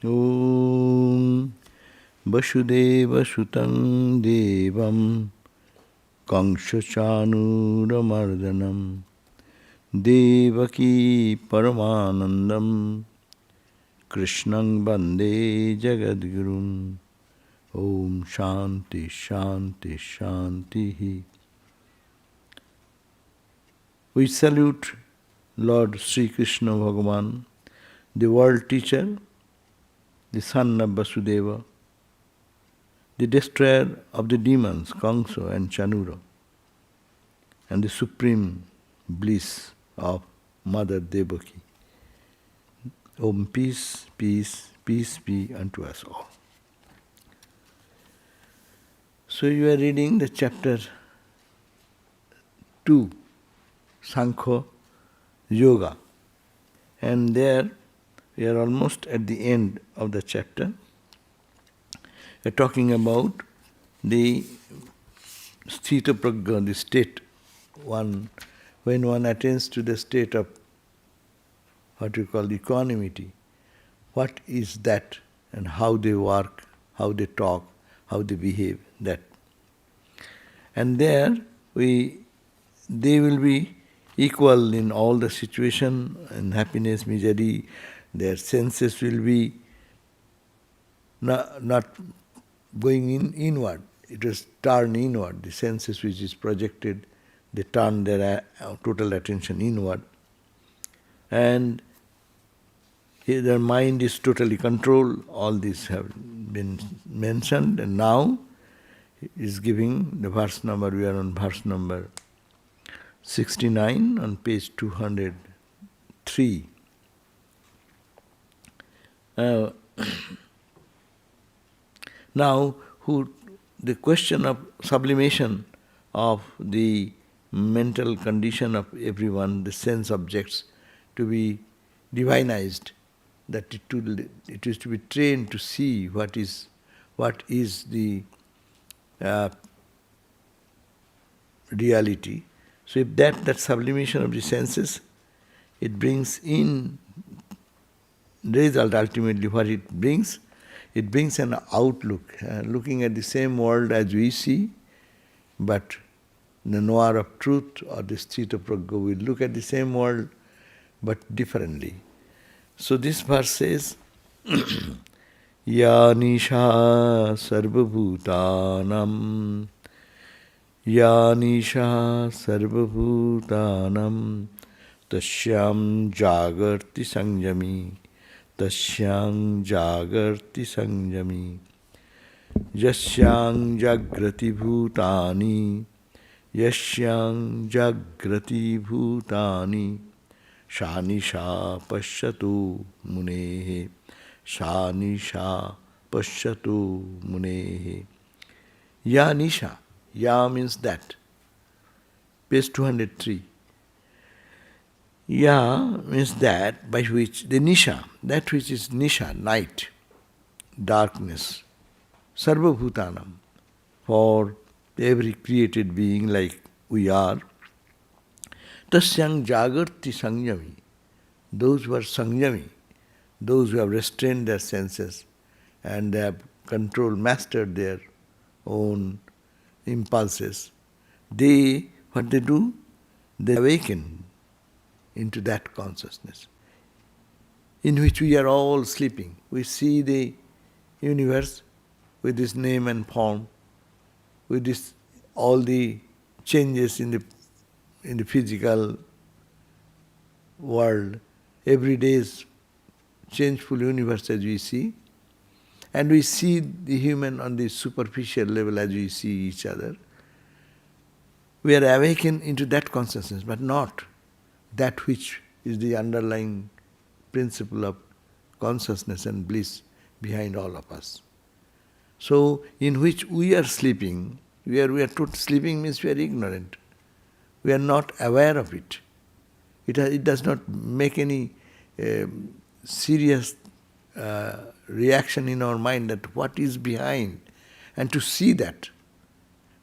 Om Vasudeva Sutam Devam Kamshachanuramardhanam Devaki Paramanandam Krishnang Bande Jagadgurum. Om Shanti Shanti Shanti. We salute Lord Sri Krishna Bhagavan, the world teacher, the son of Vasudeva, the destroyer of the demons, Kamsa and Chanura, and the supreme bliss of Mother Devaki. Om peace, peace, peace be unto us all. So you are reading the chapter 2, Sankhya Yoga. And there we are almost at the end of the chapter. We are talking about the sthita prajna, the state when one attains to the state of what we call equanimity. What is that and how they work, how they talk, how they behave, that. And there they will be equal in all the situation, in happiness, misery. Their senses will be not going inward. It is turned inward. The senses which is projected, they turn their total attention inward. And their mind is totally controlled. All these have been mentioned. And now is giving the verse number, we are on verse number 69 on page 203. Now, the question of sublimation of the mental condition of everyone, the sense objects, to be divinized, that it is to be trained to see what is the reality. So if that sublimation of the senses, it brings in result ultimately what it brings an outlook, looking at the same world as we see, but the noir of truth or the sthita prajna will look at the same world but differently. So this verse says, Ya nisha sarvabhutanam Ya nisha sarvabhutanam Tasyam jagarti sanjami Tasyam jagarti sanjami Yasyam jagrati bhutani Yasyam jagrati bhutani Shanisha pashyatu munehe Shanisha pashyatu munehe. Ya nisha. Ya means that. Page 203. Ya means that by which the nisha, that which is nisha, night, darkness, sarva bhutanam, for every created being like we are, tasyang jagarti sanjami, those who are sanjami, those who have restrained their senses and they have controlled, mastered their own impulses, what they do? They awaken into that consciousness in which we are all sleeping. We see the universe with this name and form, with this all the changes in the physical world. Every day is changeful universe as we see, and we see the human on the superficial level as we see each other. We are awakened into that consciousness, but not that which is the underlying principle of consciousness and bliss behind all of us. So, in which we are sleeping, sleeping means we are ignorant. We are not aware of it. It does not make any serious reaction in our mind that what is behind, and to see that.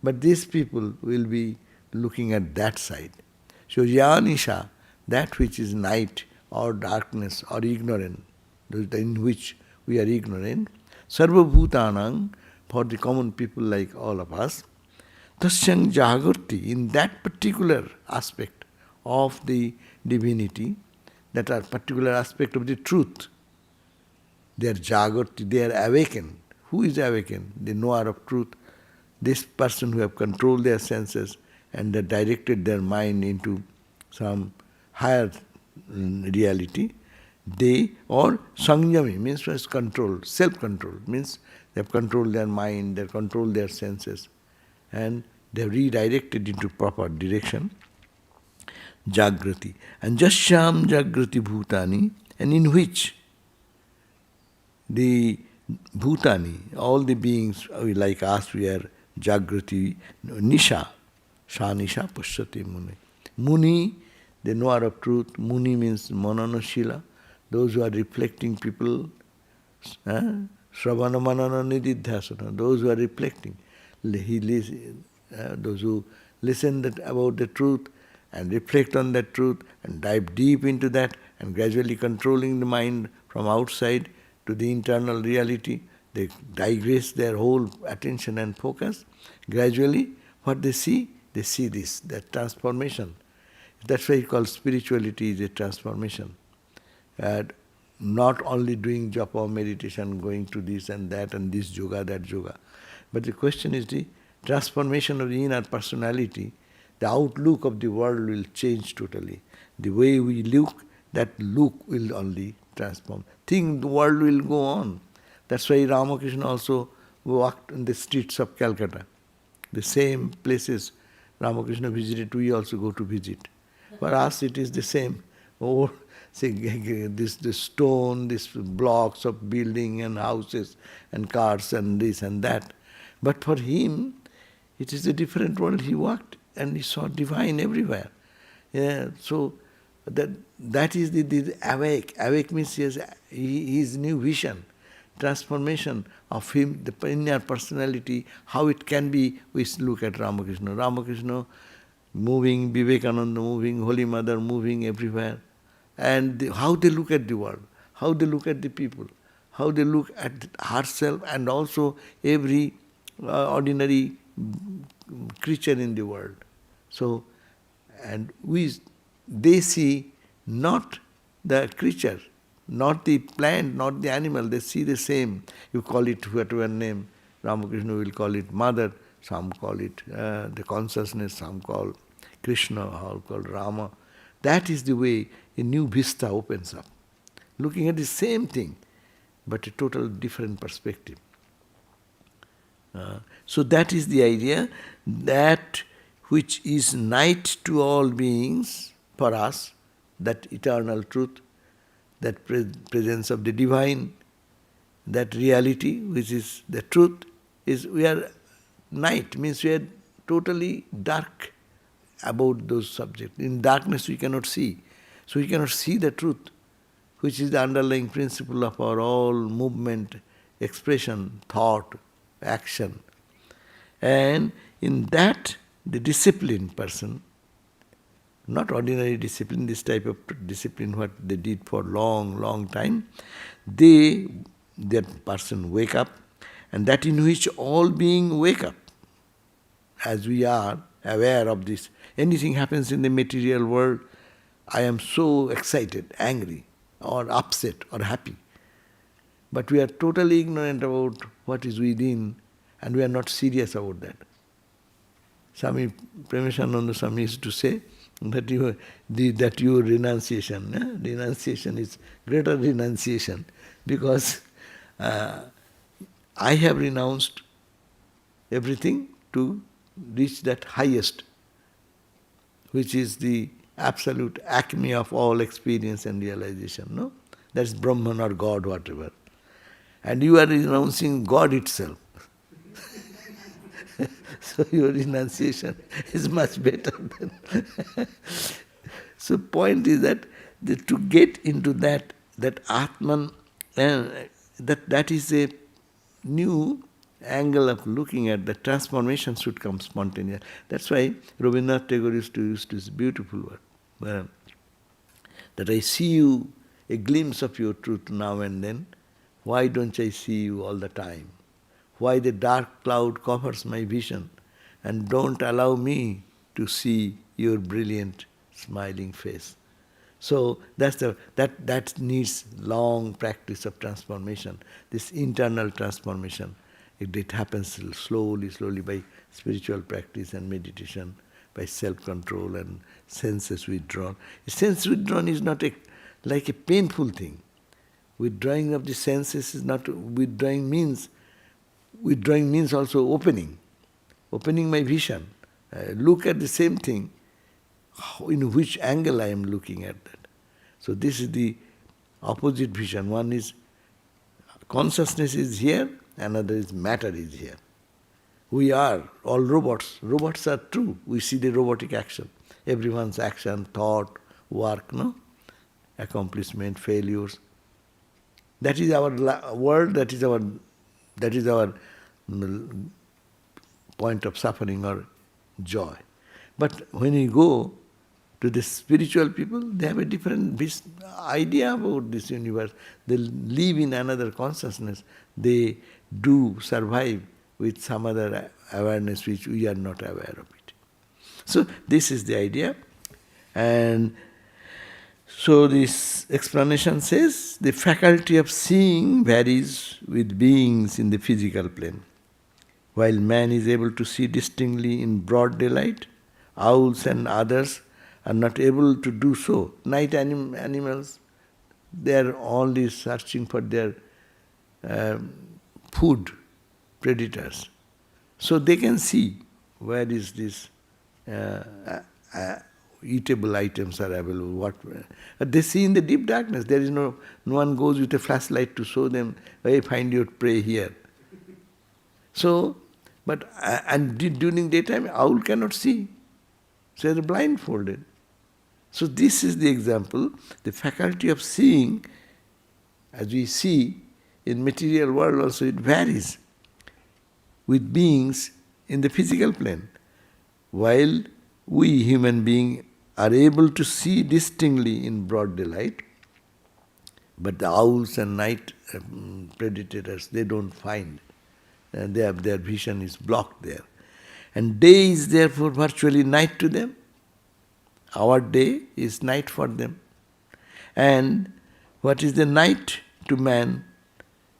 But these people will be looking at that side. So Yanisha, that which is night or darkness or ignorance, in which we are ignorant. Sarva Bhutanang, for the common people like all of us, Tasyang Jagarti, in that particular aspect of the divinity, that are particular aspect of the truth, they are Jagarti, they are awakened. Who is awakened? The knower of truth. This person who have controlled their senses and they directed their mind into some higher reality, they, or Sangyami, means was control, self-control, means they have controlled their mind, they have controlled their senses, and they have redirected into proper direction, Jagrati. And Jasyam Jagrati Bhutani, and in which the Bhutani, all the beings like us, we are Jagrati, Nisha, Shanisha Pashyati Muni. Muni, the knower of truth. Muni means Mananashila, those who are reflecting people. Sravana Manana Nididhyasana, those who are reflecting. Those who listen about the truth and reflect on that truth and dive deep into that and gradually controlling the mind from outside to the internal reality. They digress their whole attention and focus. Gradually, what they see this, that transformation. That's why he calls spirituality is a transformation. Not only doing japa, meditation, going to this and this yoga, that yoga. But the question is the transformation of the inner personality. The outlook of the world will change totally. The way we look, that look will only transform. The world will go on. That's why Ramakrishna also walked in the streets of Calcutta. The same places Ramakrishna visited, we also go to visit. For us it is the same. Oh, say, this stone, these blocks of building and houses and cars and this and that. But for him, it is a different world. He walked and he saw divine everywhere. Yeah, so that is the awake. Awake means his new vision, transformation of him, the inner personality, how it can be. We look at Ramakrishna. Ramakrishna moving, Vivekananda moving, Holy Mother moving everywhere. And how they look at the world, how they look at the people, how they look at herself and also every ordinary creature in the world. So, and they see not the creature, not the plant, not the animal, they see the same. You call it whatever name, Ramakrishna will call it Mother, some call it the consciousness, some call Krishna, some call Rama. That is the way a new vista opens up. Looking at the same thing, but a total different perspective. So that is the idea, that which is night to all beings for us, that eternal truth, that presence of the divine, that reality which is the truth, is we are night, means we are totally dark about those subjects. In darkness we cannot see. So we cannot see the truth, which is the underlying principle of our all movement, expression, thought, action. And in that, the disciplined person, not ordinary discipline, this type of discipline what they did for long time, that person wake up, and that in which all beings wake up, as we are aware of this. Anything happens in the material world, I am so excited, angry, or upset, or happy. But we are totally ignorant about what is within, and we are not serious about that. Swami Premishananda Swami used to say that your renunciation, renunciation is greater renunciation, because I have renounced everything to reach that highest, which is the absolute acme of all experience and realization. No, that's Brahman or God, whatever. And you are renouncing God itself. So your renunciation is much better than. So point is that to get into that Atman, that is a new angle of looking at the transformation should come spontaneous. That's why Rabindranath Tagore used to use this beautiful word, that I see you, a glimpse of your truth now and then, Why don't I see you all the time? Why the dark cloud covers my vision and don't allow me to see your brilliant smiling face? So that needs long practice of transformation, this internal transformation. It happens slowly by spiritual practice and meditation, by self-control and senses withdrawn. Sense withdrawn is not like a painful thing. Withdrawing of the senses is not, withdrawing means also opening my vision. Look at the same thing, in which angle I am looking at that. So this is the opposite vision. One is consciousness is here, another is matter is here. We are all robots. Robots are true. We see the robotic action. Everyone's action, thought, work, accomplishment, failures. That is our world, that is our point of suffering or joy. But when you go to the spiritual people, they have a different idea about this universe. They live in another consciousness. They do survive with some other awareness which we are not aware of it. So this is the idea. And so this explanation says, the faculty of seeing varies with beings in the physical plane. While man is able to see distinctly in broad daylight, owls and others are not able to do so. Night animals, they are only searching for their food, predators. So they can see where is this eatable items are available. They see in the deep darkness. There is no one goes with a flashlight to show them, hey, find your prey here. So, and during daytime, owl cannot see. So they are blindfolded. So this is the example. The faculty of seeing, as we see in material world also, it varies with beings in the physical plane. While we human beings are able to see distinctly in broad daylight, but the owls and night predators, they don't find. Their vision is blocked there. And day is therefore virtually night to them. Our day is night for them. And what is the night to man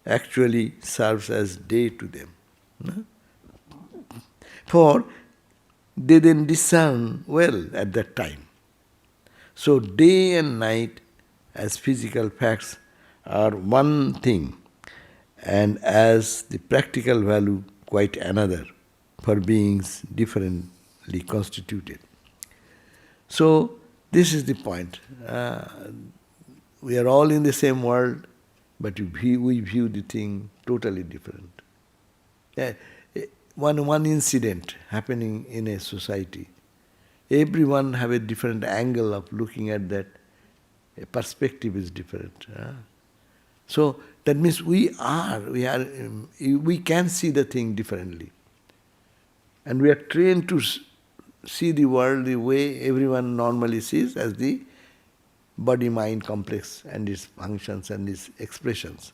actually serves as day to them. No? For they then discern well at that time. So day and night as physical facts are one thing, and as the practical value quite another, for beings differently constituted. So this is the point. We are all in the same world, but we view the thing totally different. One incident happening in a society, everyone have a different angle of looking at that. A perspective is different. So that means we can see the thing differently. And we are trained to see the world the way everyone normally sees, as the body-mind complex and its functions and its expressions.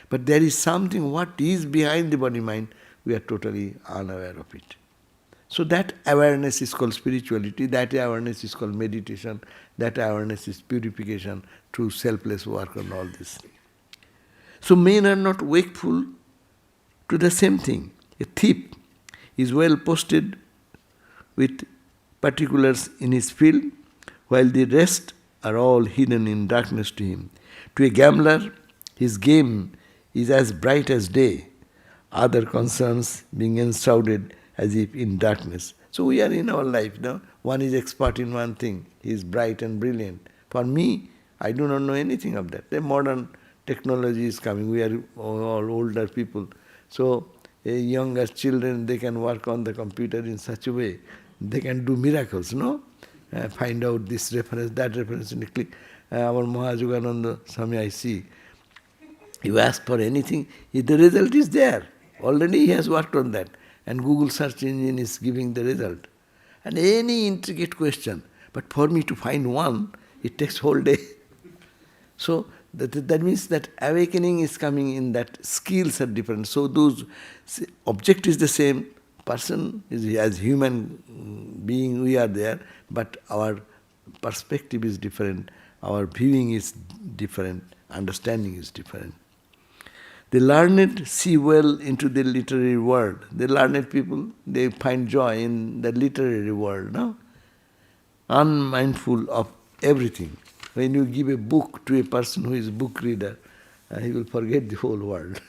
But there is something, what is behind the body-mind, we are totally unaware of it. So that awareness is called spirituality, that awareness is called meditation, that awareness is purification through selfless work on all this. So men are not wakeful to the same thing. A thief is well posted with particulars in his field, while the rest are all hidden in darkness to him. To a gambler, his game is as bright as day, other concerns being enshrouded as if in darkness. So we are in our life now. One is expert in one thing, he is bright and brilliant. For me, I do not know anything of that. The modern technology is coming, we are all older people. So younger children, they can work on the computer in such a way, they can do miracles, no? Find out this reference, that reference, and click. Our Mahayogananda Swami, I see, you ask for anything, the result is there. Already he has worked on that. And Google search engine is giving the result. And any intricate question. But for me to find one, it takes whole day. So That means that awakening is coming in that skills are different. So those object is the same, person is as human being we are there, but our perspective is different, our viewing is different, understanding is different. The learned see well into the literary world. The learned people, they find joy in the literary world, no? Unmindful of everything. When you give a book to a person who is a book reader, he will forget the whole world.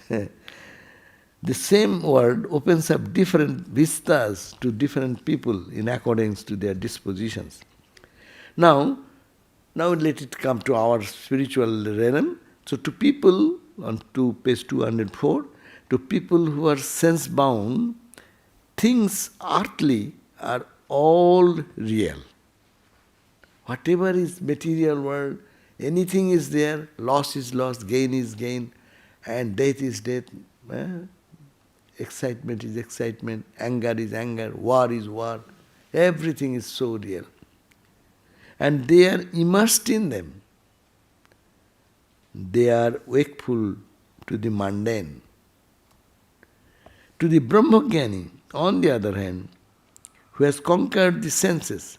The same word opens up different vistas to different people in accordance to their dispositions. Now let it come to our spiritual realm. So to people, on to page 204, to people who are sense-bound, things earthly are all real. Whatever is material world, anything is there, loss is loss, gain is gain, and death is death, excitement is excitement, anger is anger, war is war, everything is so real. And they are immersed in them. They are wakeful to the mundane. To the Brahmagyani, on the other hand, who has conquered the senses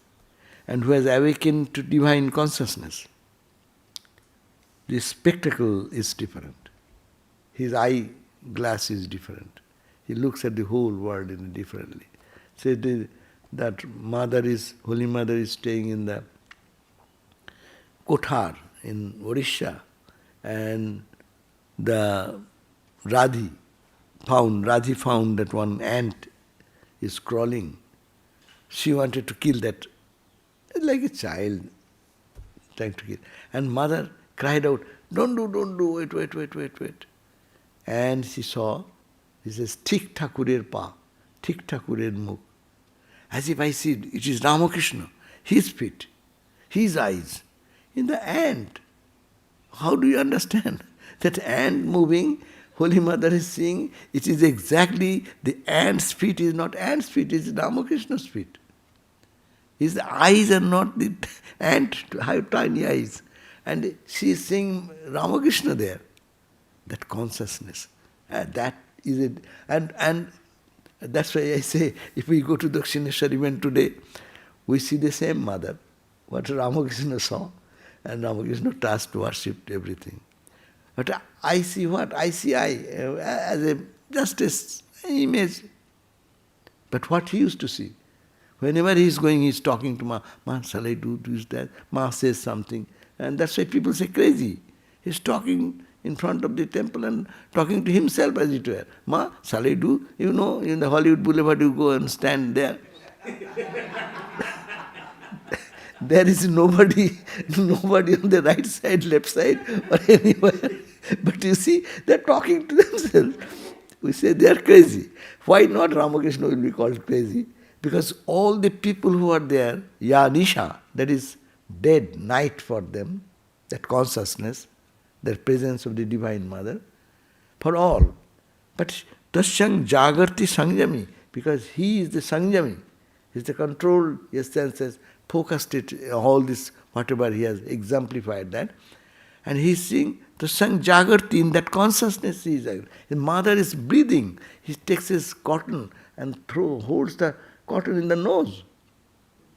and who has awakened to divine consciousness, the spectacle is different. His eye glass is different. He looks at the whole world differently. Say that Holy Mother is staying in the Kothar in Odisha, and the Radhi found that one ant is crawling. She wanted to kill that, like a child trying to kill. And mother cried out, don't do, wait. And she saw, he says, Thik Thakurer Pa, Thik Thakurer Mukh. As if I see, it is Ramakrishna, his feet, his eyes, in the ant. How do you understand? That ant moving, Holy Mother is seeing, it is exactly the ant's feet is not ant's feet, it is Ramakrishna's feet. His eyes are not the ant, have tiny eyes. And she is seeing Ramakrishna there. That consciousness. That is it. And that's why I say, if we go to Dakshineshwar even today, we see the same mother, what Ramakrishna saw. And Ramakrishna touched, worshipped everything. But I see what? I see as just an image. But what he used to see? Whenever he is going, he is talking to Ma, shall I do that? Ma says something. And that's why people say crazy. He is talking in front of the temple and talking to himself as it were. Ma, shall I do? You know, in the Hollywood Boulevard you go and stand there. There is nobody on the right side, left side, or anywhere. But you see, they are talking to themselves. We say they are crazy. Why not Ramakrishna will be called crazy? Because all the people who are there, Nisha, that is dead night for them, that consciousness, that presence of the Divine Mother, for all. But Tasyang Jagarti Sanjami, because he is the Sanjami, he is the controlled, his senses, focused it, all this, whatever he has exemplified that. And he is seeing Tasyang Jagarti, in that consciousness he is. His mother is breathing. He takes his cotton and holds the cotton in the nose.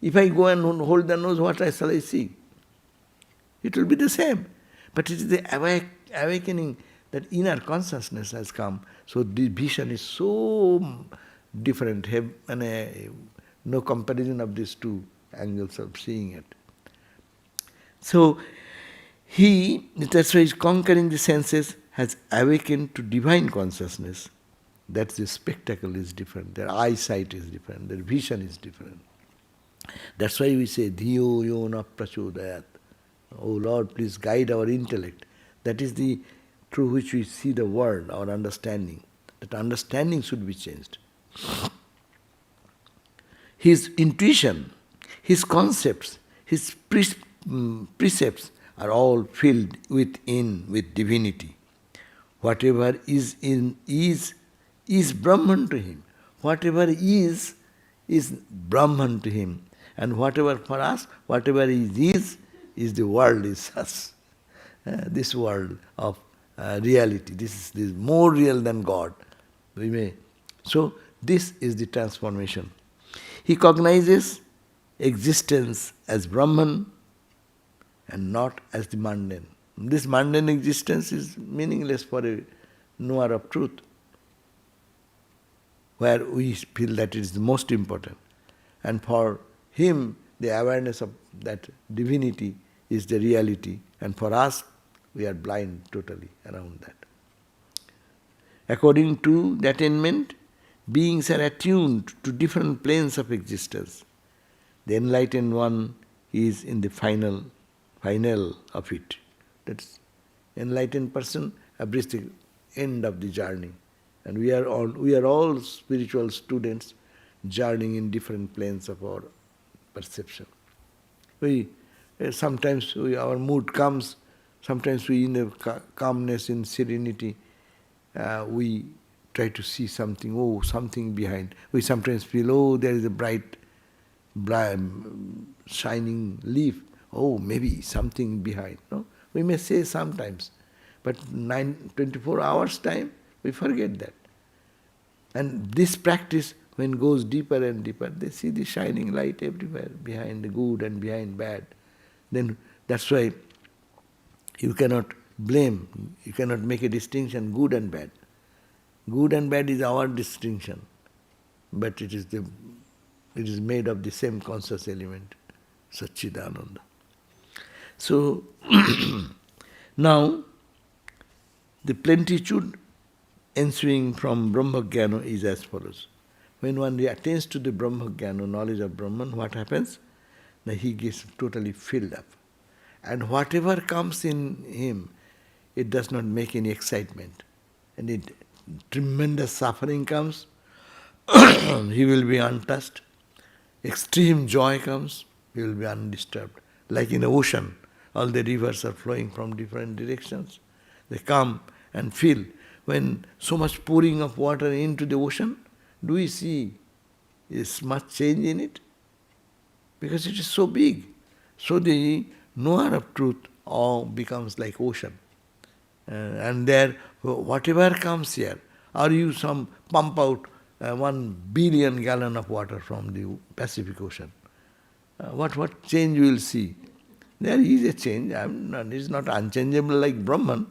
If I go and hold the nose, what shall I see? It will be the same. But it is the awakening, that inner consciousness has come. So the vision is so different. No comparison of these two angles of seeing it. So that's why he's conquering the senses, has awakened to divine consciousness. That's the spectacle is different, their eyesight is different, their vision is different. That's why we say, Dhiyo yona prachodayat. Oh Lord, please guide our intellect. That is the through which we see the world, our understanding. That understanding should be changed. His intuition, his concepts, his precepts are all filled within with divinity. Whatever is Brahman to him. Whatever is Brahman to him. And whatever for us, whatever is the world is us. this world of reality. This is more real than God. We may. So this is the transformation. He cognizes existence as Brahman and not as the mundane. This mundane existence is meaningless for a knower of truth, where we feel that it is the most important. And for him, the awareness of that divinity is the reality, and for us, we are blind totally around that. According to the attainment, beings are attuned to different planes of existence. The enlightened one is in the final of it. That's enlightened person have reached the end of the journey. And we are all spiritual students journeying in different planes of our perception. Sometimes our mood comes, sometimes we in a calmness, in serenity, we try to see something, something behind. We sometimes feel, there is a bright, shining leaf. Maybe something behind. No? We may say sometimes, but 24 hours time, we forget that. And this practice, when goes deeper and deeper, they see the shining light everywhere, behind the good and behind bad. Then that's why you cannot blame, you cannot make a distinction, good and bad. Good and bad is our distinction, but it is made of the same conscious element, Satchidananda. So, now, the plenitude ensuing from Brahma-Jnana is as follows. When one attains to the Brahma-Jnana, knowledge of Brahman, what happens? That he gets totally filled up. And whatever comes in him, it does not make any excitement. And tremendous suffering comes, he will be untouched. Extreme joy comes, he will be undisturbed. Like in the ocean, all the rivers are flowing from different directions. They come and fill. When so much pouring of water into the ocean, do we see is much change in it? Because it is so big. So the knower of truth all becomes like ocean. And there, whatever comes here, or you pump out 1 billion gallon of water from the Pacific Ocean. What change you will see? There is a change. It is not unchangeable like Brahman,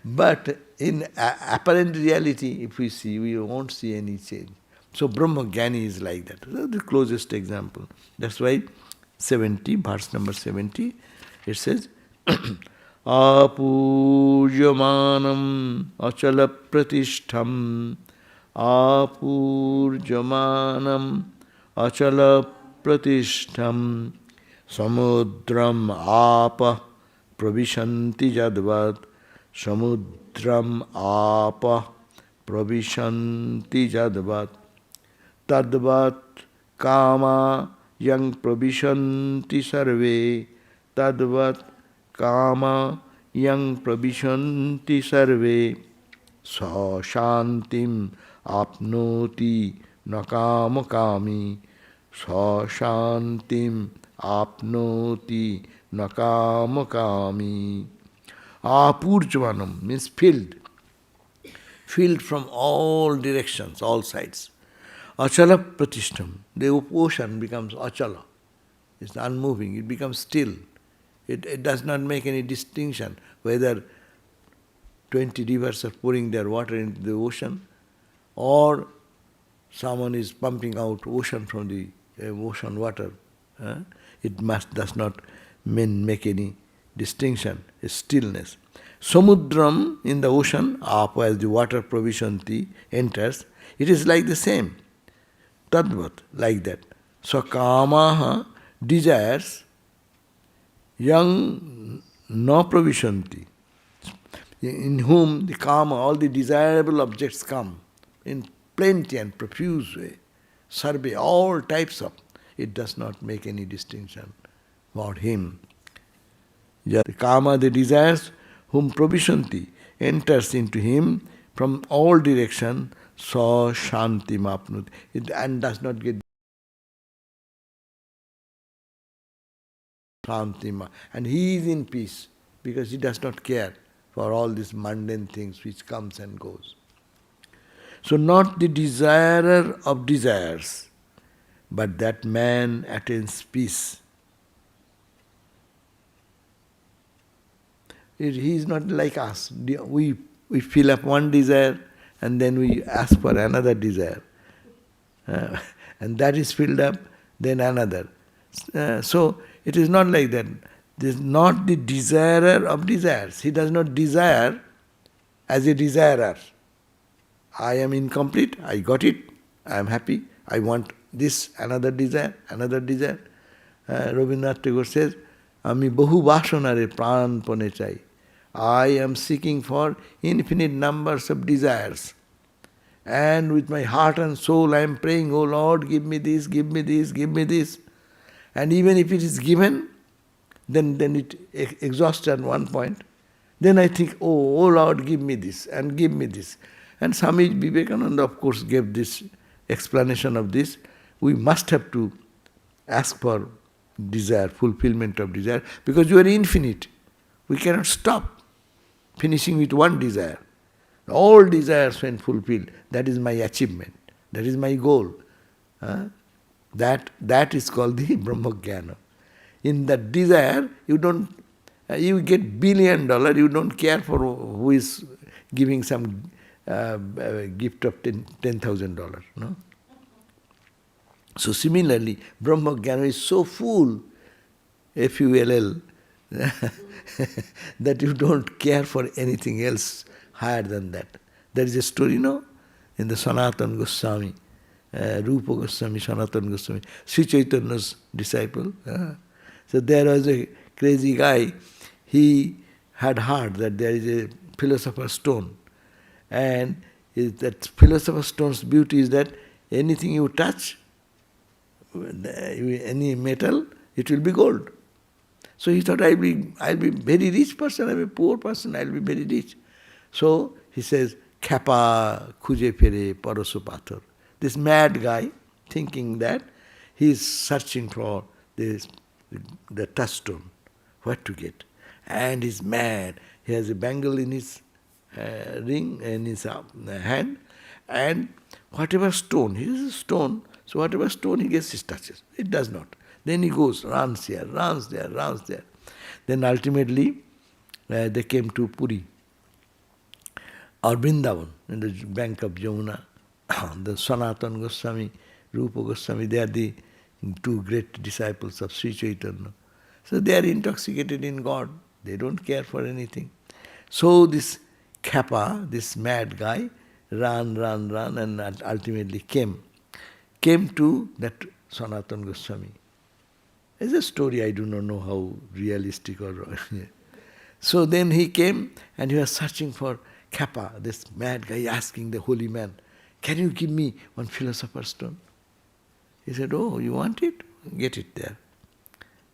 but in apparent reality, if we see, we won't see any change. So Brahma-Jnani is like that. That's the closest example. That's why 70, verse number 70, it says, Apurjamanam achala pratishtham Apurjamanam achala pratishtham samudram apa pravishanti jadvat samudram apa pravishanti jadvat tadvat kama yang pravishanti sarve tadvat kama yang pravishanti sarve sa shantim apnoti nakama kami sa shantim apnoti nakama kami. Apurjavanam means filled from all directions, all sides. Achala pratishtham, the ocean becomes achala. It's unmoving, it becomes still. It does not make any distinction whether 20 rivers are pouring their water into the ocean or someone is pumping out ocean from the ocean water. It does not make any distinction, it's stillness. Samudram in the ocean, apa as the water pravishanti enters, it is like the same. Tadvat, like that. So kamaha, desires, yang na pravishanti, in whom the kama, all the desirable objects come in plenty and profuse way. Sarve, all types of, it does not make any distinction about him. The kama, the desires, whom pravishanti enters into him from all direction, sa shanti mapnut, and does not get Shantima. And he is in peace because he does not care for all these mundane things which comes and goes. So not the desirer of desires, but that man attains peace. He is not like us. We fill up one desire and then we ask for another desire. And that is filled up, then another. So it is not like that. This is not the desirer of desires. He does not desire as a desirer. I am incomplete, I got it, I am happy, I want this, another desire, another desire. Rabindranath Tagore says, Ami bahu vasanare pranpane chai. I am seeking for infinite numbers of desires. And with my heart and soul I am praying, oh Lord, give me this, give me this, give me this. And even if it is given, then it exhausts at one point. Then I think, oh Lord, give me this and give me this. And Swami Vivekananda, of course, gave this explanation of this. We must have to ask for desire, fulfillment of desire, because you are infinite. We cannot stop finishing with one desire. All desires when fulfilled, that is my achievement, that is my goal. That is called the Brahma-jnana. In that desire, you get $1 billion, you don't care for who is giving some gift of $10,000. No? So similarly, Brahma-jnana is so full, full, that you don't care for anything else higher than that. There is a story, in the Sanatana Goswami, Rupa Goswami, Sanatana Goswami, Sri Chaitanya's disciple. So there was a crazy guy, he had heard that there is a philosopher's stone. And that philosopher's stone's beauty is that anything you touch, any metal, it will be gold. So he thought, I'll be very rich person, I'm a poor person, I'll be very rich. So he says, Khapa khuje phere paraso pathar. This mad guy, thinking that he is searching for the touchstone, what to get. And he's mad. He has a bangle in his ring, in his hand, and whatever stone, he is a stone, so whatever stone he gets, he touches. It does not. Then he goes, runs here, runs there, runs there. Then ultimately, they came to Puri, or Vrindavan, in the bank of Yamuna. The Sanatana Goswami, Rupa Goswami, they are the two great disciples of Sri Chaitanya. So they are intoxicated in God. They don't care for anything. So this Khapa, this mad guy, ran, and ultimately came to that Sanatana Goswami. It's a story, I do not know how realistic or... So then he came and he was searching for Khapa, this mad guy, asking the holy man, can you give me one philosopher's stone? He said, oh, you want it? Get it there.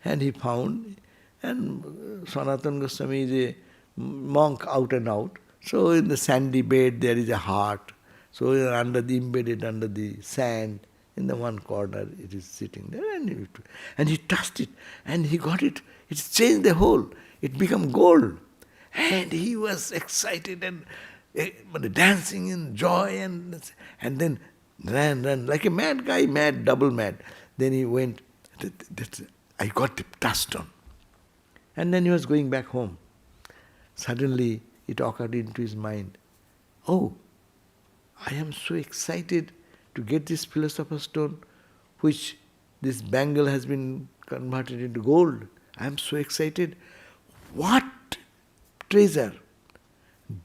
And he found, and Sanatana Goswami is a monk out and out. So in the sandy bed there is a heart. So embedded under the sand, in the one corner it is sitting there. And he touched it and he got it. It's changed the whole. It became gold. And he was excited and dancing in joy and then ran like a mad guy, double mad. Then he went, I got the touchstone. And then he was going back home. Suddenly it occurred into his mind, oh, I am so excited to get this philosopher's stone, which this bangle has been converted into gold. I am so excited. What treasure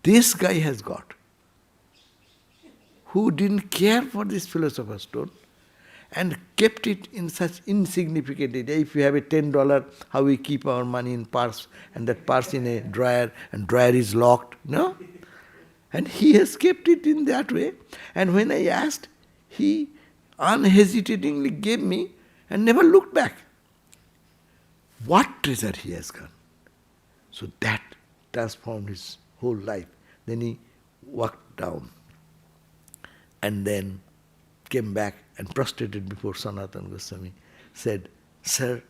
this guy has got, who didn't care for this philosopher's stone and kept it in such insignificant area. If you have a $10, how we keep our money in purse, and that purse in a drawer, and drawer is locked, no? And he has kept it in that way. And when I asked, he unhesitatingly gave me and never looked back. What treasure he has got. So that transformed his whole life. Then he walked down and then came back and prostrated before Sanatana Goswami, said, Sir,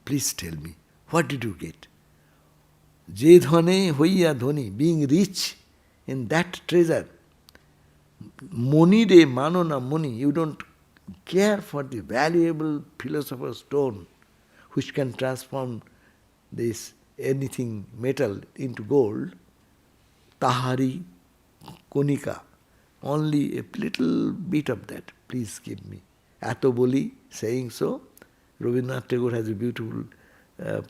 Please tell me, what did you get? Je dhane hoiya dhoni, being rich in that treasure. Moni de mano na moni, you don't care for the valuable philosopher's stone which can transform this anything metal into gold. Tahari konika, only a little bit of that, please give me. Ato boli, saying so, Rabindranath Tagore has a beautiful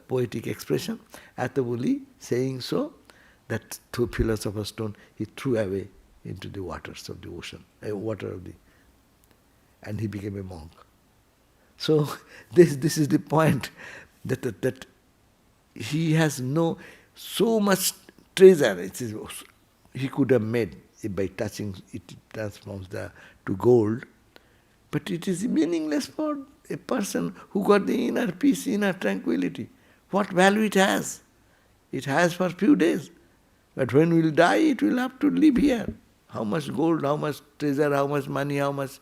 poetic expression. Ato boli, saying so, that philosopher's stone he threw away into the waters of the ocean, and he became a monk. So this is the point, that he has so much treasure. He could have made it by touching it transforms to gold, but it is meaningless for a person who got the inner peace, inner tranquility. What value it has? It has for a few days, but when we will die, it will have to live here. How much gold, how much treasure, how much money, how much...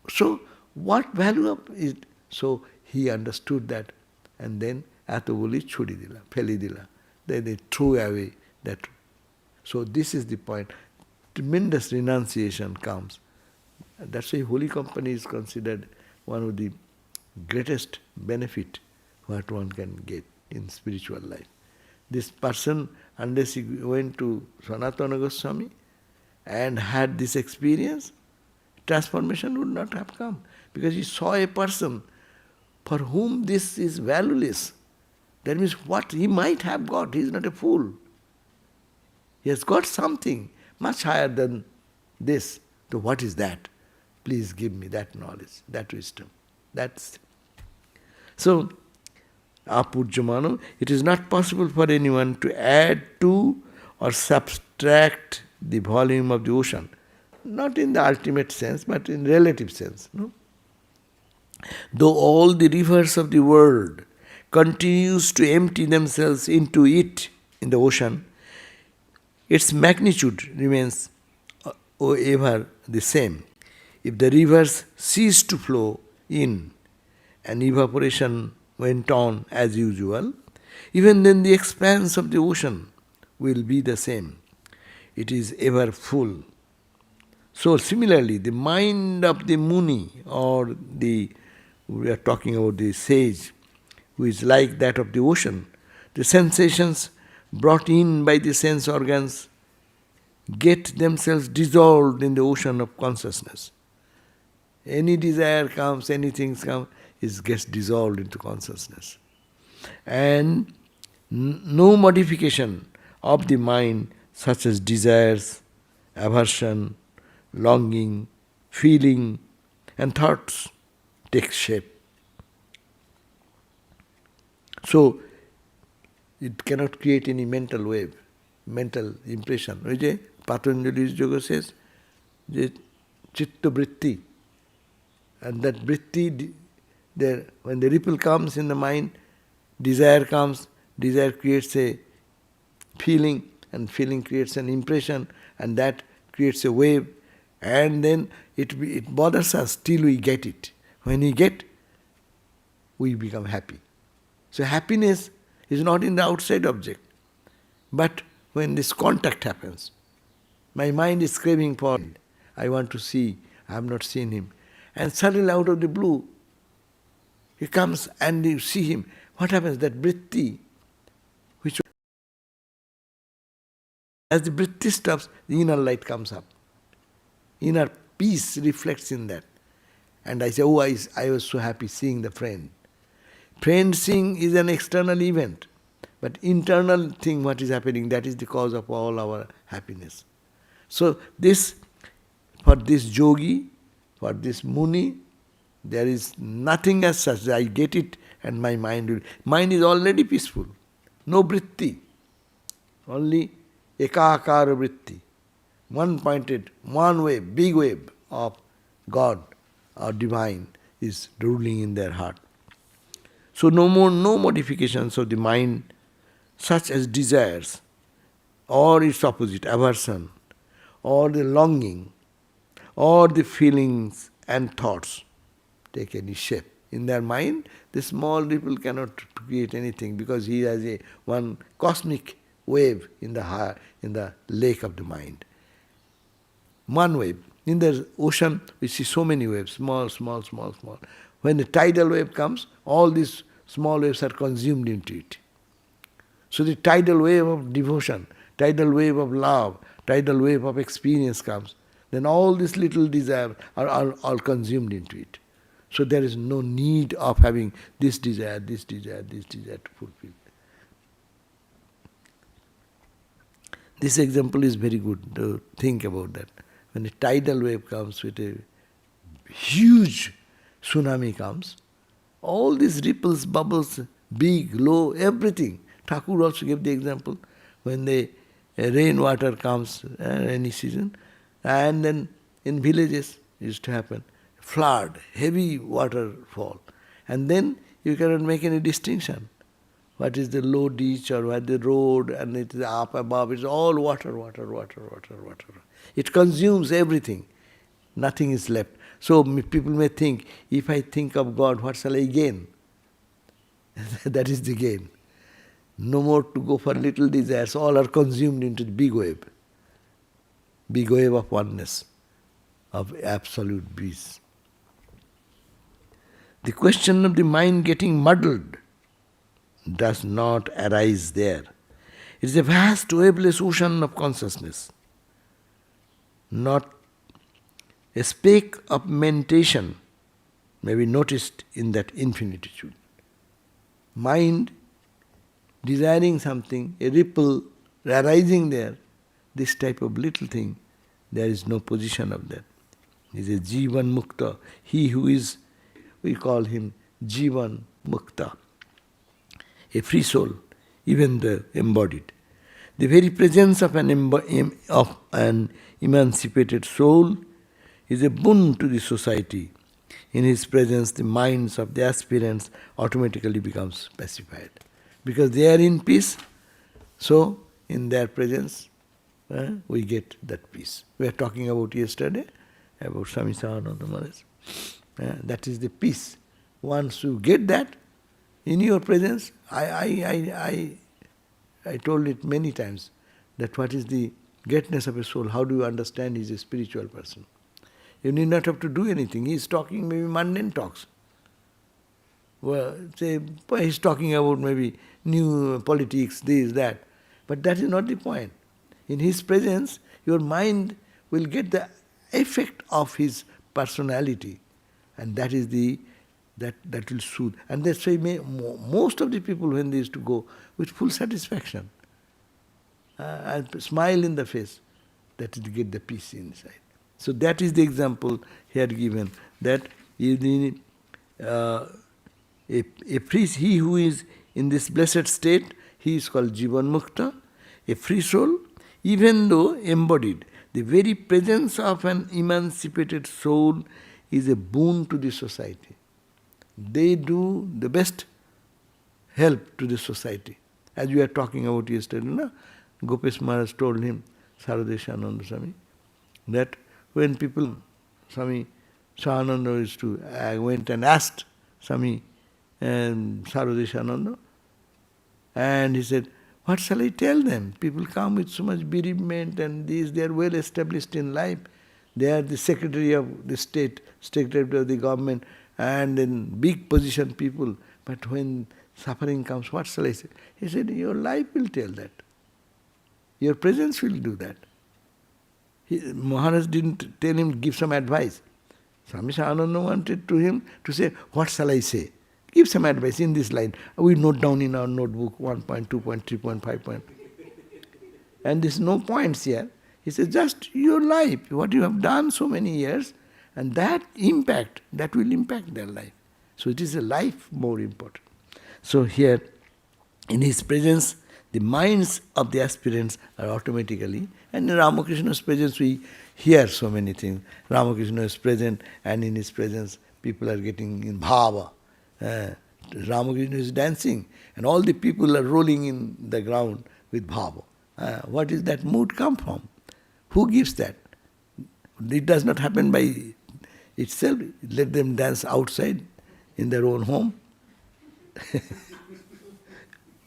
So, what value of it? So, he understood that, and then, ato boli chhodi dila, feli dila. Then they threw away that. So, this is the point. Tremendous renunciation comes. That's why Holy Company is considered one of the greatest benefit what one can get in spiritual life. This person, unless he went to Sanatana Goswami and had this experience, transformation would not have come. Because he saw a person for whom this is valueless. That means what he might have got. He is not a fool. He has got something much higher than this. So what is that? Please give me that knowledge, that wisdom. So, apujyamano, it is not possible for anyone to add to or subtract the volume of the ocean. Not in the ultimate sense, but in relative sense. No? Though all the rivers of the world continues to empty themselves into it, in the ocean, its magnitude remains ever the same. If the rivers cease to flow in and evaporation went on as usual, even then the expanse of the ocean will be the same. It is ever full. So similarly, the mind of the Muni, or we are talking about the sage, who is like that of the ocean, the sensations brought in by the sense organs get themselves dissolved in the ocean of consciousness. Any desire comes, anything comes, it gets dissolved into consciousness. And no modification of the mind, such as desires, aversion, longing, feeling, and thoughts, takes shape. So, it cannot create any mental wave, mental impression. Patanjali's yoga says, chitta vritti. And that vritti, when the ripple comes in the mind, desire comes, desire creates a feeling, and feeling creates an impression, and that creates a wave, and then it bothers us till we get it. When we get, we become happy. So happiness is not in the outside object, but when this contact happens. My mind is craving for, I want to see, I have not seen him. And suddenly out of the blue, he comes and you see him. What happens? That vritti, which as the vritti stops, the inner light comes up. Inner peace reflects in that. And I say, I was so happy seeing the friend. Friend seeing is an external event. But internal thing, what is happening, that is the cause of all our happiness. So for this yogi, for this Muni, there is nothing as such. I get it and my mind is already peaceful. No vritti. Only ekakara vritti. One pointed, one wave, big wave of God or divine is ruling in their heart. So no modifications of the mind such as desires or its opposite, aversion, or the longing, or the feelings and thoughts take any shape. In their mind, the small ripple cannot create anything because he has a one cosmic wave in the lake of the mind. One wave. In the ocean, we see so many waves, small, small, small, small. When the tidal wave comes, all these small waves are consumed into it. So the tidal wave of devotion, tidal wave of love, tidal wave of experience comes. Then all these little desires are all consumed into it. So there is no need of having this desire, this desire, this desire to fulfill. This example is very good to think about that. When a tidal wave comes with a huge tsunami comes, all these ripples, bubbles, big, low, everything. Thakur also gave the example when the rainwater comes, rainy season, and then in villages it used to happen, flood, heavy waterfall, and then you cannot make any distinction. What is the low ditch or what the road, and it is up above, it's all water, water, water, water, water. It consumes everything. Nothing is left. So people may think, if I think of God, what shall I gain? That is the gain. No more to go for little desires, all are consumed into the big wave of oneness, of absolute peace. The question of the mind getting muddled does not arise there. It is a vast waveless ocean of consciousness. Not a speck of mentation may be noticed in that infinitude. Mind desiring something, a ripple arising there, this type of little thing, there is no position of that. He is a Jivan Mukta. He who is, we call him Jivan Mukta, a free soul, even the embodied. The very presence of an emancipated soul is a boon to the society. In his presence, the minds of the aspirants automatically becomes pacified. Because they are in peace, so in their presence, we get that peace. We were talking about yesterday, about Swami Sarvadevananda Maharaj. That is the peace. Once you get that, in your presence, I told it many times, that what is the greatness of a soul, how do you understand he is a spiritual person? You need not have to do anything. He is talking maybe mundane talks. Well, say, he is talking about maybe new politics, this, that. But that is not the point. In his presence, your mind will get the effect of his personality. And that is that will soothe. And that's why most of the people, when they used to go with full satisfaction, and smile in the face, that is to get the peace inside. So that is the example here given, that a priest, he who is in this blessed state, he is called Jivan Mukta, a free soul, even though embodied. The very presence of an emancipated soul is a boon to the society. They do the best help to the society. As we were talking about yesterday, no? Gopesh Maharaj told him, Sarvadevananda Swami, that when people, Swami Sarvadevananda used to, went and asked Swami Sarvadevananda, and he said, what shall I tell them? People come with so much bereavement and these, they are well established in life. They are the secretary of the state, secretary of the government, and in big position people. But when suffering comes, what shall I say? He said, your life will tell that. Your presence will do that. Maharaj didn't tell him to give some advice. Swami Sarvadevananda wanted to him to say, what shall I say? Give some advice in this line. We note down in our notebook 1 point, 2 point, 3 point, 5 point. And there's no points here. He says, just your life, what you have done so many years, and that impact, that will impact their life. So it is a life more important. So here, in his presence, the minds of the aspirants are automatically, and in Ramakrishna's presence we hear so many things. Ramakrishna is present, and in his presence people are getting in bhava. Ramakrishna is dancing, and all the people are rolling in the ground with bhava. What is that mood come from? Who gives that? It does not happen by itself. Let them dance outside in their own home.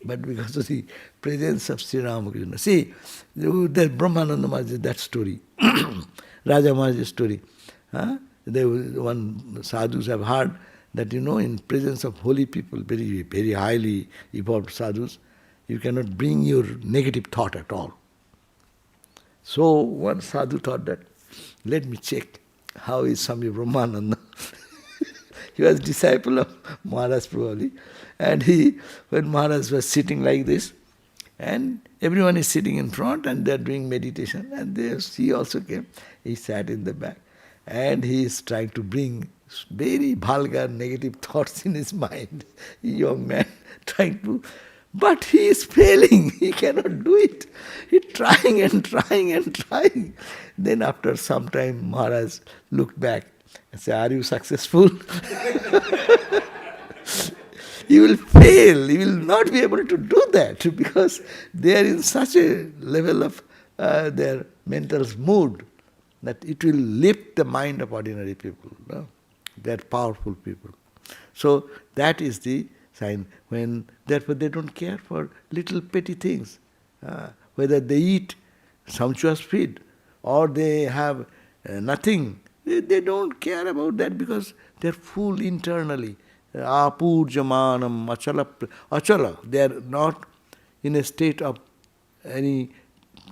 But because of the presence of Sri Ramakrishna. See, that Brahmananda Maharaj, that story, Raja Maharaj's story. One sadhus have heard that, in presence of holy people, very, very highly evolved sadhus, you cannot bring your negative thought at all. So one sadhu thought that, let me check how is Swami Brahmananda. He was disciple of Maharaj probably. And when Maharaj was sitting like this, and everyone is sitting in front and they are doing meditation, and he also came. He sat in the back. And he is trying to bring very vulgar negative thoughts in his mind. Young man trying to, but he is failing. He cannot do it. He is trying and trying and trying. Then after some time, Maharaj looked back and said, "Are you successful?" You will fail. You will not be able to do that because they are in such a level of their mental mood that it will lift the mind of ordinary people. No? They are powerful people. So that is the sign. Therefore they don't care for little petty things. Whether they eat sumptuous food or they have nothing, they don't care about that because they are full internally. Apurjamanam achala. They are not in a state of any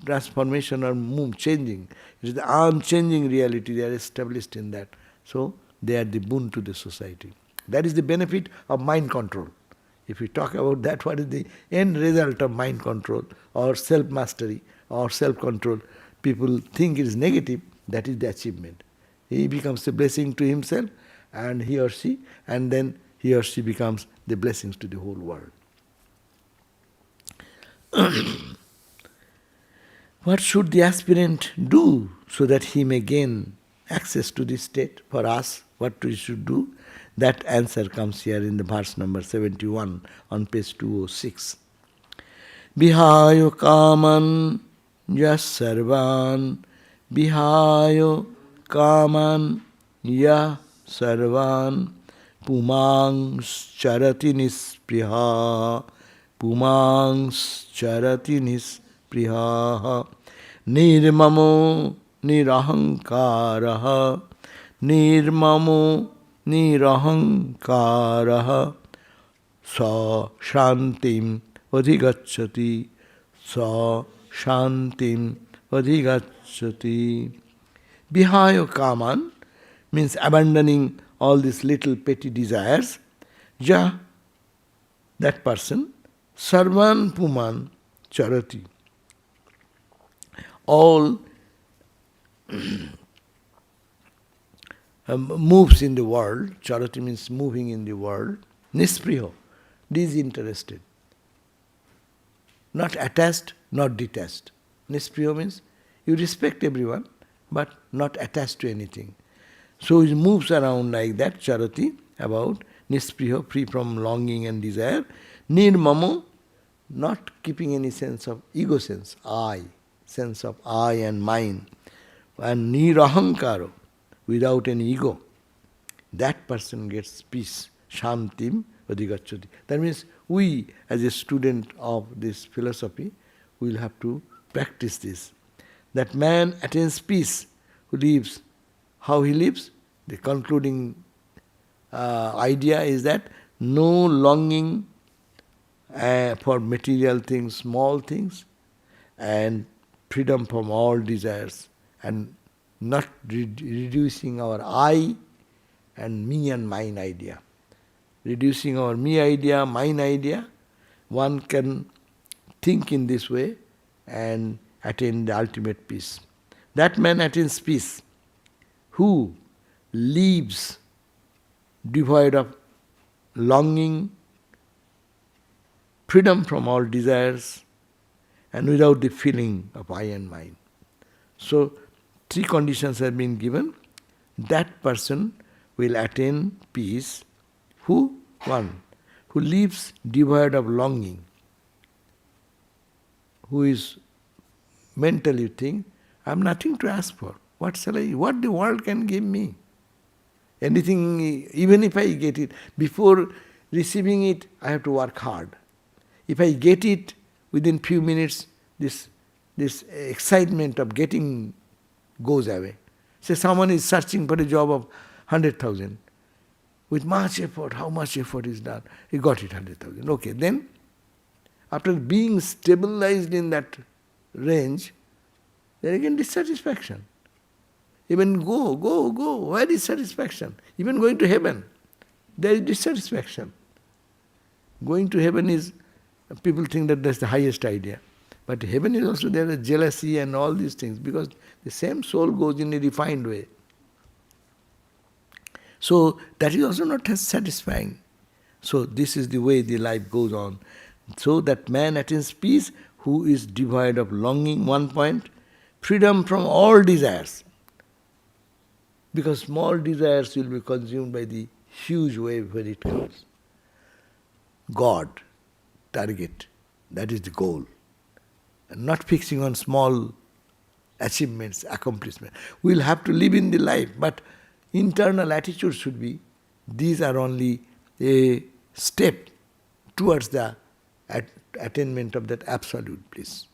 transformation or changing. It is the unchanging reality. They are established in that. So they are the boon to the society. That is the benefit of mind control. If we talk about that, what is the end result of mind control or self-mastery or self-control? People think it is negative, that is the achievement. He becomes a blessing to himself and he or she, and then he or she becomes the blessings to the whole world. What should the aspirant do so that he may gain access to this state? For us, what we should do? That answer comes here in the verse number 71 on page 206. Bihayo kaman yas sarvan, bihayo kaman ya sarvan, pumangs charati nispriha, pumangs charati nispriha, nirmamo nirahankaraha, nirmamo nirahankaraha, sa shantim adhigacchati, sa shantim adhigacchati. Bihayo kaman means abandoning all these little petty desires. Ja, that person, sarvan puman charati. All moves in the world. Charati means moving in the world. Nispriho, disinterested. Not attached, not detached. Nispriho means you respect everyone, but not attached to anything. So he moves around like that, charati, about nispriho, free from longing and desire. Nirmamo, not keeping any sense of ego sense of I and mine. And nirahankaro, without any ego. That person gets peace. Shantim adhigacchati. That means we, as a student of this philosophy, will have to practice this. That man attains peace who lives. How he lives? The concluding idea is that no longing for material things, small things, and freedom from all desires, and not reducing our I and me and mine idea. Reducing our me idea, mine idea, one can think in this way and attain the ultimate peace. That man attains peace who lives devoid of longing, freedom from all desires, and without the feeling of I and mine. So, three conditions have been given. That person will attain peace. Who? One, who lives devoid of longing, who is mentally think, I have nothing to ask for. What the world can give me? Anything, even if I get it, before receiving it, I have to work hard. If I get it within few minutes, this excitement of getting goes away. Say someone is searching for a job of 100,000. With much effort, how much effort is done? He got it 100,000. Okay, then after being stabilized in that range, there again dissatisfaction. Even go. Where is satisfaction? Even going to heaven, there is dissatisfaction. Going to heaven is, people think that that's the highest idea. But heaven is also there is jealousy and all these things, because the same soul goes in a refined way. So that is also not as satisfying. So this is the way the life goes on. So that man attains peace who is devoid of longing, one point, freedom from all desires. Because small desires will be consumed by the huge wave when it comes. God, target, that is the goal. And not fixing on small achievements, accomplishments. We'll have to live in the life, but internal attitude should be, these are only a step towards the attainment of that absolute bliss.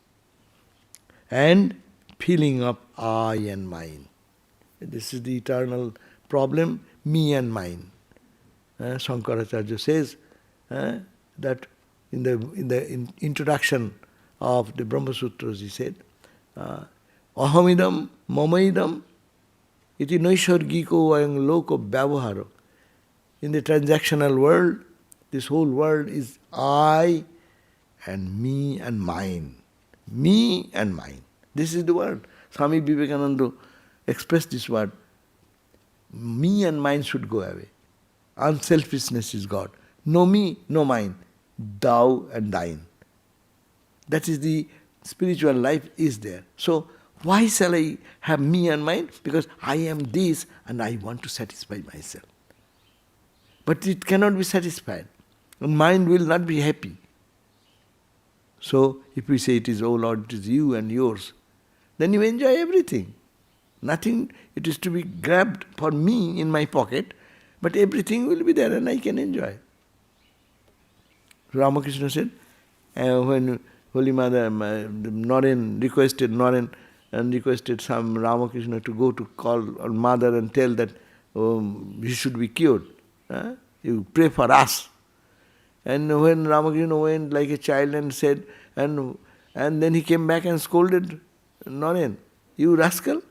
And feeling of I and mine. This is the eternal problem, me and mine. Shankaracharya says that in the introduction of the Brahma Sutras, he said, Ahamidam mamaidam iti naishargiko ayang loko vyavaharo. In the transactional world, this whole world is I and me and mine. Me and mine. This is the word. Swami Vivekananda expressed this word. Me and mine should go away. Unselfishness is God. No me, no mine. Thou and thine. That is the spiritual life is there. So why shall I have me and mine? Because I am this and I want to satisfy myself. But it cannot be satisfied. And mind will not be happy. So if we say it is, oh Lord, it is you and yours, then you enjoy everything. Nothing, it is to be grabbed for me in my pocket, but everything will be there and I can enjoy. Ramakrishna said, when Holy Mother Naren requested some Ramakrishna to go to call on Mother and tell that he should be cured. You pray for us. And when Ramakrishna went like a child and said, and then he came back and scolded Naren, you rascal,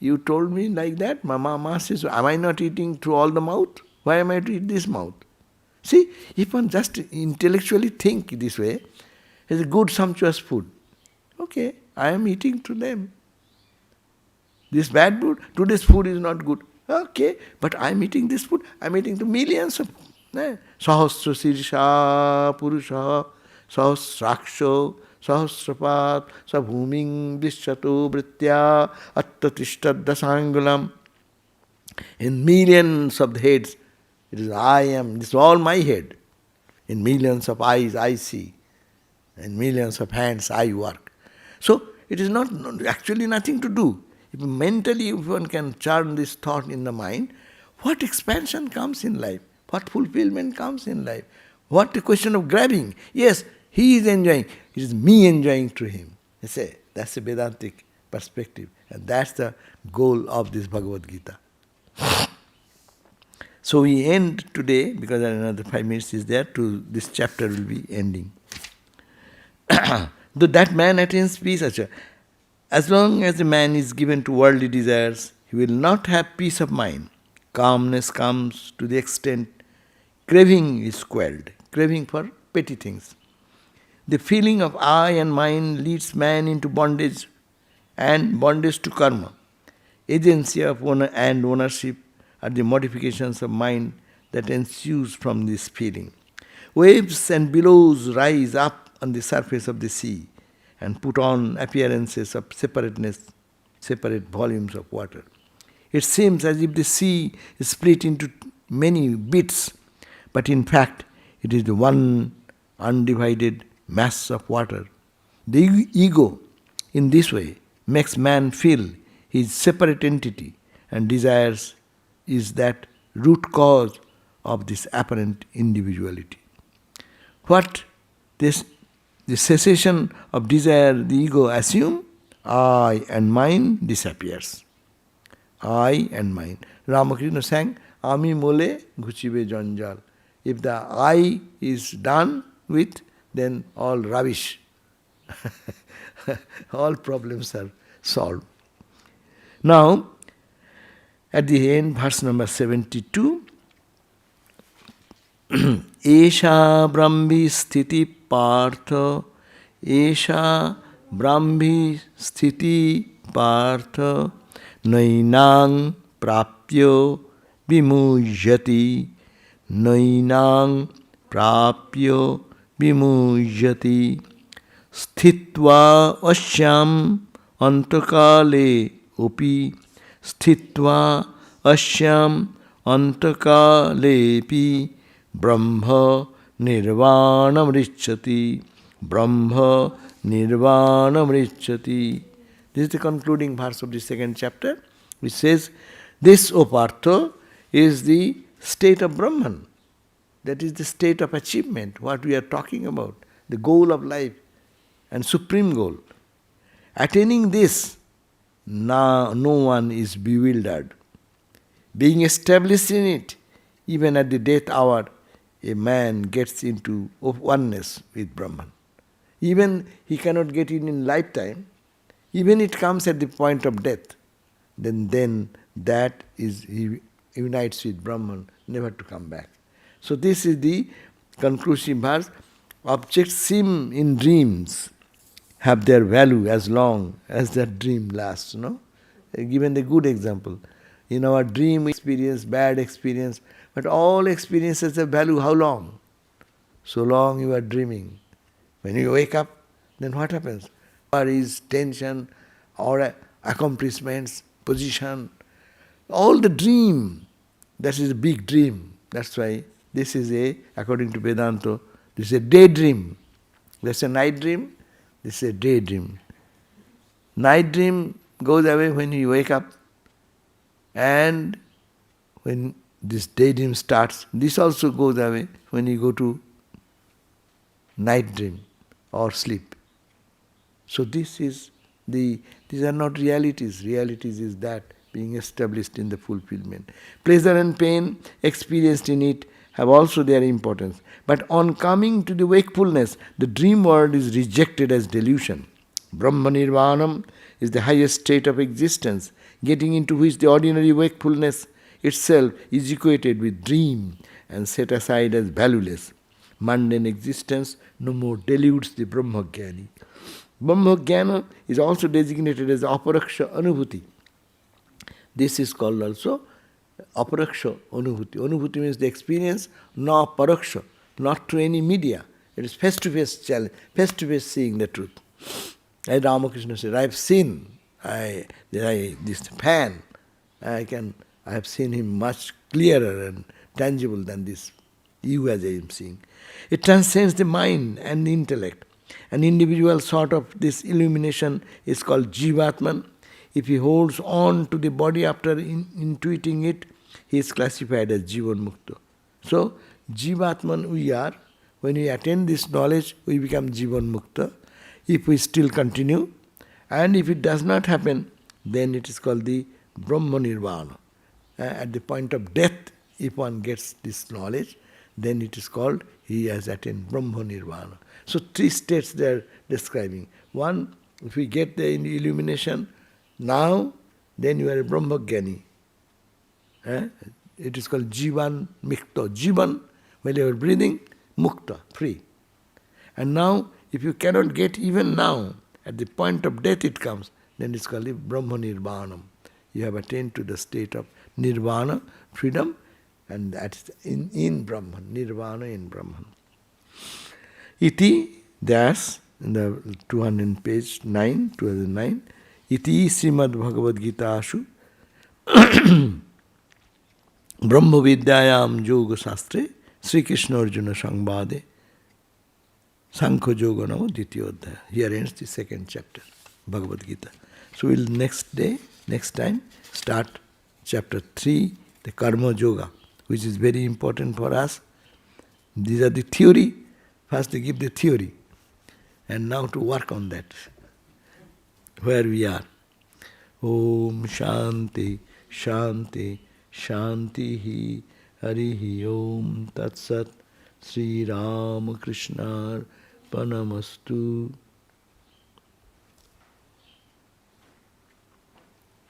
you told me like that. Mama says, am I not eating through all the mouth? Why am I to eat this mouth? See, if one just intellectually think this way, it's a good sumptuous food. Okay, I am eating to them. This bad food, today's food is not good. Okay, but I am eating this food, I am eating to millions of Sahasra Sirsha Purusha Sahasraksho Sahasrapat Sabhuming Dishyato Vritya Attatishtat Dasangulam. In millions of heads, it is I am, this is all my head. In millions of eyes I see. In millions of hands I work. So it is not actually nothing to do. If mentally if one can churn this thought in the mind, what expansion comes in life? What fulfillment comes in life? What a question of grabbing. Yes, he is enjoying. It is me enjoying through him. You say, that's a Vedantic perspective. And that's the goal of this Bhagavad Gita. So we end today, because another 5 minutes is there, to this chapter will be ending. Though that man attains peace, as long as a man is given to worldly desires, he will not have peace of mind. Calmness comes to the extent craving is quelled, craving for petty things. The feeling of I and mine leads man into bondage and bondage to karma. Agency of owner and ownership are the modifications of mind that ensues from this feeling. Waves and billows rise up on the surface of the sea and put on appearances of separateness, separate volumes of water. It seems as if the sea is split into many bits, but in fact it is the one undivided mass of water. The ego, in this way, makes man feel his separate entity and desires is that root cause of this apparent individuality. What this the cessation of desire the ego assume? I and mine disappears. I and mine. Ramakrishna sang, Ami mole ghuchibe janjal. If the I is done with, then all rubbish, all problems are solved. Now, at the end, verse number 72, Esha Brahmi Sthiti Partha, Esha Brahmi Sthiti Partha, Nainang Prapyo Vimujyati, Nainang Prapyo Vimujyati, Sthitva Ashyam Antakale Upi, Sthitva Ashyam Antakalepi, Brahma Nirvanam Richati, Brahma Nirvanam Richati. This is the concluding verse of the second chapter, which says, this, O Partha, is the state of Brahman. That is the state of achievement, what we are talking about, the goal of life and supreme goal. Attaining this, no one is bewildered. Being established in it, even at the death hour, a man gets into oneness with Brahman. Even he cannot get in lifetime, even it comes at the point of death, then that is, he unites with Brahman, never to come back. So this is the conclusive verse. Objects seen in dreams have their value as long as that dream lasts, no? Given the good example. In our dream experience, bad experience, but all experiences have value how long? So long you are dreaming. When you wake up, then what happens? Worries, tension, or accomplishments, position, all the dream, that is a big dream. That's why this is according to Vedanta, this is a daydream. That's a night dream, this is a daydream. Night dream goes away when you wake up, and when this daydream starts, this also goes away when you go to night dream or sleep. So these are not realities. Realities is that being established in the fulfillment. Pleasure and pain experienced in it have also their importance. But on coming to the wakefulness, the dream world is rejected as delusion. Brahma Nirvanam is the highest state of existence, getting into which the ordinary wakefulness itself is equated with dream and set aside as valueless. Mundane existence no more deludes the Brahmagyani. Brahmagyana is also designated as aparaksha anubhuti. This is called also aparaksha anubhuti. Anubhuti means the experience, na paraksha, not through any media. It is face-to-face challenge, face-to-face seeing the truth. As Ramakrishna said, I have seen this fan. I have seen him much clearer and tangible than this, you as I am seeing. It transcends the mind and the intellect. An individual sort of this illumination is called Jivatman. If he holds on to the body after intuiting it, he is classified as Jivan Mukta. So, Jivatman we are. When we attain this knowledge, we become Jivan Mukta. If we still continue, and if it does not happen, then it is called the Brahma Nirvana. At the point of death, if one gets this knowledge, then it is called he has attained Brahma Nirvana. So 3 states they are describing. One, if we get the illumination now, then you are a Brahmagyani. It is called Jivan Mukta. Jivan, while you are breathing, Mukta, free. And now, if you cannot get even now, at the point of death it comes, then it's called Brahma Nirvanam. You have attained to the state of Nirvana, freedom, and that's in Brahman, Nirvana in Brahman. Iti, that's in the 200 page 9, 2009, Iti Srimad Bhagavad Gita Ashu Brahma Vidyayam Yoga Shastre Sri Krishna Arjuna Sangbade Sankha Yoga Nama Dvitiyodhaya. Here ends the second chapter, Bhagavad Gita. So we'll next time start chapter 3 the karma yoga, which is very important for us. These are the theory. First they give the theory. And now to work on that, where we are. Om Shanti, Shanti, Shanti, Harihi Om Tat Sat, Sri Ramakrishna Panamastu.